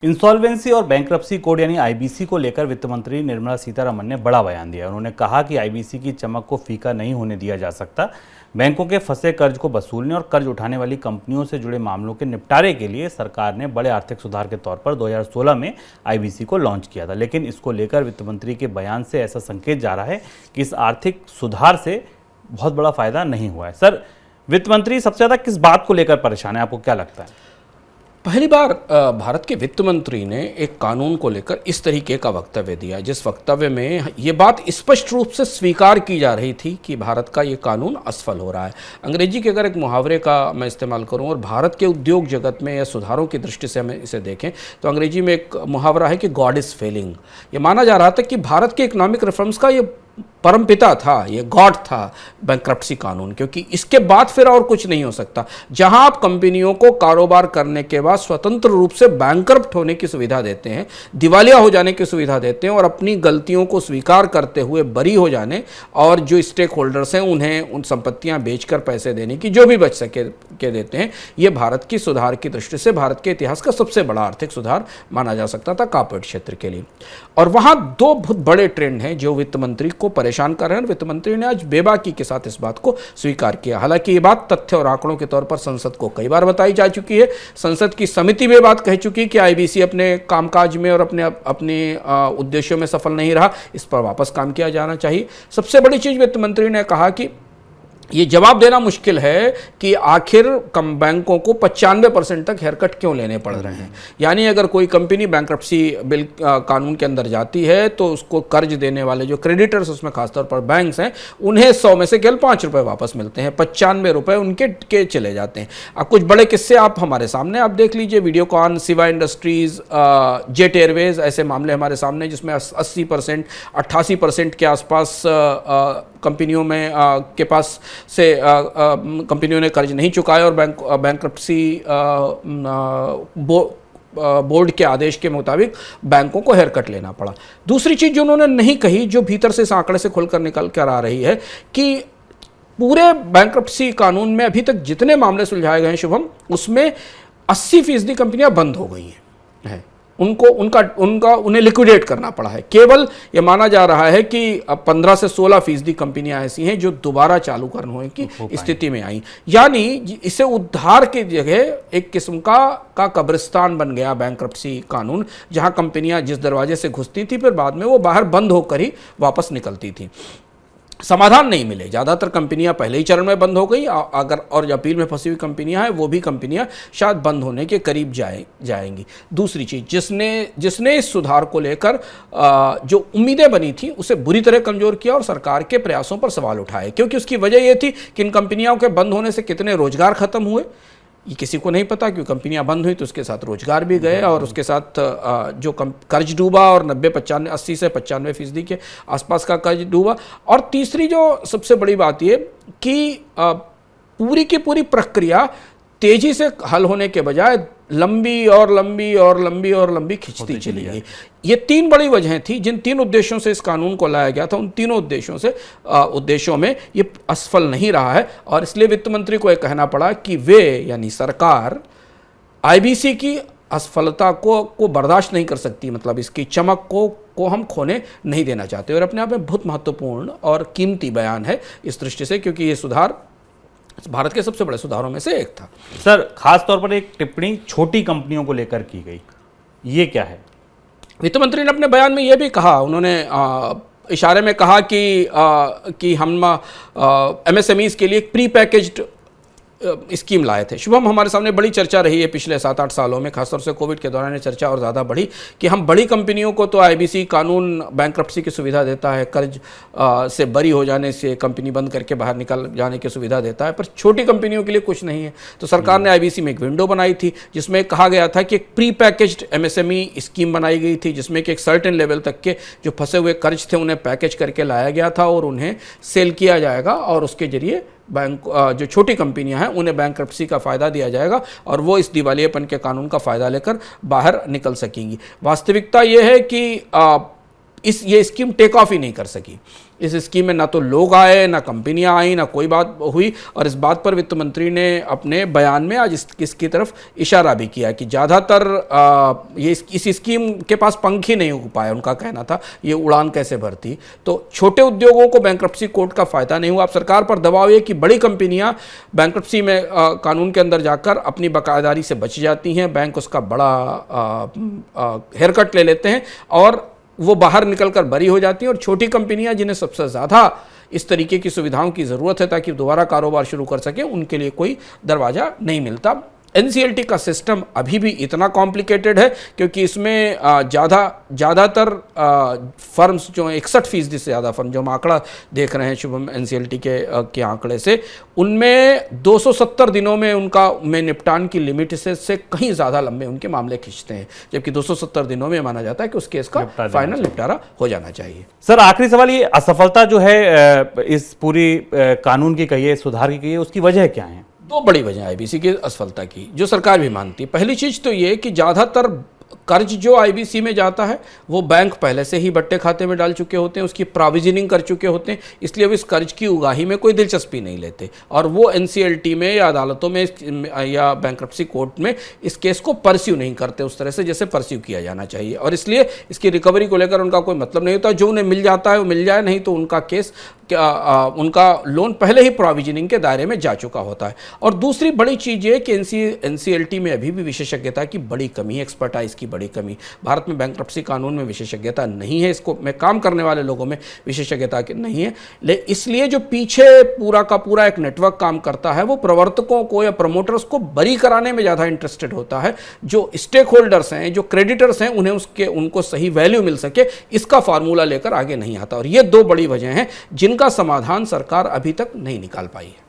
Insolvency और bankruptcy code यानी IBC को लेकर वित्त मंत्री निर्मला सीतारमण ने बड़ा बयान दिया। उन्होंने कहा कि आईबीसी की चमक को फीका नहीं होने दिया जा सकता। बैंकों के फंसे कर्ज को वसूलने और कर्ज उठाने वाली कंपनियों से जुड़े मामलों के निपटारे के लिए सरकार ने बड़े आर्थिक सुधार के तौर पर 2016 में आईबीसी को लॉन्च किया था। लेकिन इसको लेकर वित्त मंत्री के बयान से ऐसा संकेत जा रहा है कि इस आर्थिक सुधार से बहुत बड़ा फायदा नहीं हुआ है। सर, वित्त मंत्री सबसे ज़्यादा किस बात को लेकर परेशान है, आपको क्या लगता है? पहली बार भारत के वित्त मंत्री ने एक कानून को लेकर इस तरीके का वक्तव्य दिया, जिस वक्तव्य में ये बात स्पष्ट रूप से स्वीकार की जा रही थी कि भारत का ये कानून असफल हो रहा है। अंग्रेजी के अगर एक मुहावरे का मैं इस्तेमाल करूं और भारत के उद्योग जगत में या सुधारों की दृष्टि से हमें इसे देखें तो अंग्रेजी में एक मुहावरा है कि गॉड इज़ फेलिंग। ये माना जा रहा था कि भारत के इकोनॉमिक रिफॉर्म्स का ये परमपिता था, ये गॉड था बैंक्रप्सी कानून, क्योंकि इसके बाद फिर और कुछ नहीं हो सकता। जहां आप कंपनियों को कारोबार करने के बाद स्वतंत्र रूप से बैंकरप्ट होने की सुविधा देते हैं, दिवालिया हो जाने की सुविधा देते हैं और अपनी गलतियों को स्वीकार करते हुए बरी हो जाने और जो स्टेक होल्डर्स हैं उन्हें उन संपत्तियां बेचकर पैसे देने की जो भी बच सके के देते हैं, ये भारत की सुधार की दृष्टि से भारत के इतिहास का सबसे बड़ा आर्थिक सुधार माना जा सकता था कॉर्पोरेट क्षेत्र के लिए। और वहां दो बहुत बड़े ट्रेंड हैं जो वित्त मंत्री को परेशान कर रहे हैं। वित्त मंत्री ने आज बेबाकी के साथ इस बात को स्वीकार किया। हालांकि ये बात तथ्य और आंकड़ों के तौर पर संसद को कई बार बताई जा चुकी है। संसद की समिति भी बात कह चुकी है कि आईबीसी अपने कामकाज में और अपने उद्देश्यों में सफल नहीं रहा, इस पर वापस काम किया जाना चाहिए। सबसे बड़ी चीज वित्त मंत्री ने कहा कि ये जवाब देना मुश्किल है कि आखिर कम बैंकों को 95% तक हेयरकट क्यों लेने पड़ रहे हैं। यानी अगर कोई कंपनी बैंक्रप्सी बिल कानून के अंदर जाती है तो उसको कर्ज देने वाले जो क्रेडिटर्स, उसमें खासतौर पर बैंक्स हैं, उन्हें 100 में से केवल 5 रुपये वापस मिलते हैं, 95 रुपये उनके के चले जाते हैं। अब कुछ बड़े किस्से आप हमारे सामने आप देख लीजिए, वीडियोकॉन, सिवा इंडस्ट्रीज, जेट एयरवेज, ऐसे मामले हमारे सामने जिसमें 80% 88% के आसपास कंपनियों में के पास से कंपनियों ने कर्ज नहीं चुकाया और बैंक्रप्सी बोर्ड के आदेश के मुताबिक बैंकों को हेयरकट लेना पड़ा। दूसरी चीज जो उन्होंने नहीं कही, जो भीतर से इस आंकड़े से खुलकर निकल कर आ रही है, कि पूरे बैंक्रप्सी कानून में अभी तक जितने मामले सुलझाए गए हैं शुभम, उसमें 80% कंपनियां बंद हो गई हैं। उन्हें लिक्विडेट करना पड़ा है। केवल ये माना जा रहा है कि अब 15 से 16% कंपनियां ऐसी हैं जो दोबारा चालू करने की स्थिति में आई। यानी इसे उद्धार की जगह एक किस्म का कब्रिस्तान बन गया बैंक्रप्सी कानून, जहां कंपनियां जिस दरवाजे से घुसती थी फिर बाद में वो बाहर बंद होकर ही वापस निकलती थी। समाधान नहीं मिले, ज़्यादातर कंपनियां पहले ही चरण में बंद हो गई। अगर और अपील में फंसी हुई कंपनियां हैं वो भी कंपनियां शायद बंद होने के करीब जाएंगी। दूसरी चीज़ जिसने इस सुधार को लेकर जो उम्मीदें बनी थी उसे बुरी तरह कमज़ोर किया और सरकार के प्रयासों पर सवाल उठाए, क्योंकि उसकी वजह यह थी कि इन कंपनियों के बंद होने से कितने रोजगार खत्म हुए ये किसी को नहीं पता, क्योंकि कंपनियां बंद हुई तो उसके साथ रोजगार भी गए और उसके साथ जो कर्ज डूबा और 80 से 95% के आसपास का कर्ज डूबा। और तीसरी जो सबसे बड़ी बात ये कि पूरी की पूरी प्रक्रिया तेजी से हल होने के बजाय लंबी और लंबी और लंबी और लंबी खिंचती चली गई। ये 3 बड़ी वजहें थी जिन 3 उद्देश्यों से इस कानून को लाया गया था। उन तीनों उद्देश्यों में ये असफल नहीं रहा है और इसलिए वित्त मंत्री को यह कहना पड़ा कि वे यानी सरकार आईबीसी की असफलता को बर्दाश्त नहीं कर सकती, मतलब इसकी चमक को हम खोने नहीं देना चाहते। और अपने आप में बहुत महत्वपूर्ण और कीमती बयान है इस दृष्टि से, क्योंकि ये सुधार भारत के सबसे बड़े सुधारों में से एक था। सर, खास तौर पर एक टिप्पणी छोटी कंपनियों को लेकर की गई, ये क्या है? वित्त मंत्री ने अपने बयान में यह भी कहा, उन्होंने इशारे में कहा कि हम एमएसएमईज के लिए एक प्री पैकेज्ड स्कीम लाए थे। शुभम, हमारे सामने बड़ी चर्चा रही है पिछले 7-8 सालों में, खासतौर से कोविड के दौरान चर्चा और ज़्यादा बढ़ी कि हम बड़ी कंपनियों को तो आईबीसी कानून बैंक्रप्सी की सुविधा देता है, कर्ज से बरी हो जाने से कंपनी बंद करके बाहर निकल जाने की सुविधा देता है, पर छोटी कंपनियों के लिए कुछ नहीं है। तो सरकार ने आईबीसी में एक विंडो बनाई थी जिसमें कहा गया था कि एक प्री पैकेज्ड एमएसएमई स्कीम बनाई गई थी, जिसमें कि एक सर्टेन लेवल तक के जो फंसे हुए कर्ज थे उन्हें पैकेज करके लाया गया था और उन्हें सेल किया जाएगा और उसके जरिए बैंक जो छोटी कंपनियां हैं उन्हें बैंक्रप्सी का फ़ायदा दिया जाएगा और वो इस दिवालियेपन के कानून का फ़ायदा लेकर बाहर निकल सकेंगी। वास्तविकता ये है कि ये स्कीम टेक ऑफ ही नहीं कर सकी। इस स्कीम में ना तो लोग आए, ना कंपनियां आई, ना कोई बात हुई। और इस बात पर वित्त मंत्री ने अपने बयान में आज इसकी तरफ इशारा भी किया कि ज़्यादातर ये इस स्कीम के पास पंख ही नहीं उग पाया। उनका कहना था ये उड़ान कैसे भरती। तो छोटे उद्योगों को बैंक्रप्सी कोर्ट का फायदा नहीं हुआ। अब सरकार पर दबाव है कि बड़ी कंपनियां बैंक्रप्सी में कानून के अंदर जाकर अपनी बकायदारी से बच जाती हैं, बैंक उसका बड़ा हेयरकट ले लेते हैं और वो बाहर निकलकर बरी हो जाती हैं। और छोटी कंपनियां जिन्हें सबसे ज़्यादा इस तरीके की सुविधाओं की ज़रूरत है ताकि दोबारा कारोबार शुरू कर सके, उनके लिए कोई दरवाज़ा नहीं मिलता। एनसीएलटी का सिस्टम अभी भी इतना कॉम्प्लिकेटेड है क्योंकि इसमें ज़्यादातर फर्म्स जो 61% से ज़्यादा फर्म जो हम आंकड़ा देख रहे हैं शुभम एनसीएलटी के आंकड़े से, उनमें 270 दिनों में में निपटान की लिमिट से कहीं ज़्यादा लंबे उनके मामले खींचते हैं, जबकि 270 दिनों में माना जाता है कि उस केस का फाइनल निपटारा हो जाना चाहिए। सर आखिरी सवाल, ये असफलता जो है इस पूरी कानून की कहिए, सुधार की कहिए, उसकी वजह क्या है? दो बड़ी वजह आईबीसी की असफलता की जो सरकार भी मानती है। पहली चीज तो ये कि ज़्यादातर कर्ज जो आईबीसी में जाता है वो बैंक पहले से ही बट्टे खाते में डाल चुके होते हैं, उसकी प्रोविजनिंग कर चुके होते हैं, इसलिए अब इस कर्ज की उगाही में कोई दिलचस्पी नहीं लेते और वो एनसीएलटी में या अदालतों में या बैंक्रप्सी कोर्ट में इस केस को परस्यू नहीं करते उस तरह से जैसे परस्यू किया जाना चाहिए। और इसलिए इसकी रिकवरी को लेकर उनका कोई मतलब नहीं होता। जो उन्हें मिल जाता है वो मिल जाए, नहीं तो उनका केस उनका लोन पहले ही प्रोविजनिंग के दायरे में जा चुका होता है। और दूसरी बड़ी चीज़ ये कि एनसीएलटी में अभी भी विशेषज्ञता की बड़ी कमी है, एक्सपर्टाइज की बड़ी कमी। भारत में बैंक्रप्सी कानून में विशेषज्ञता नहीं है, इसको में काम करने वाले लोगों में विशेषज्ञता नहीं है। इसलिए जो पीछे पूरा का पूरा एक नेटवर्क काम करता है वो प्रवर्तकों को या प्रमोटर्स को बरी कराने में ज़्यादा इंटरेस्टेड होता है। जो स्टेक होल्डर्स हैं, जो क्रेडिटर्स हैं, उन्हें उनको सही वैल्यू मिल सके, इसका फार्मूला लेकर आगे नहीं आता। और ये दो बड़ी वजह हैं जिनका समाधान सरकार अभी तक नहीं निकाल पाई है।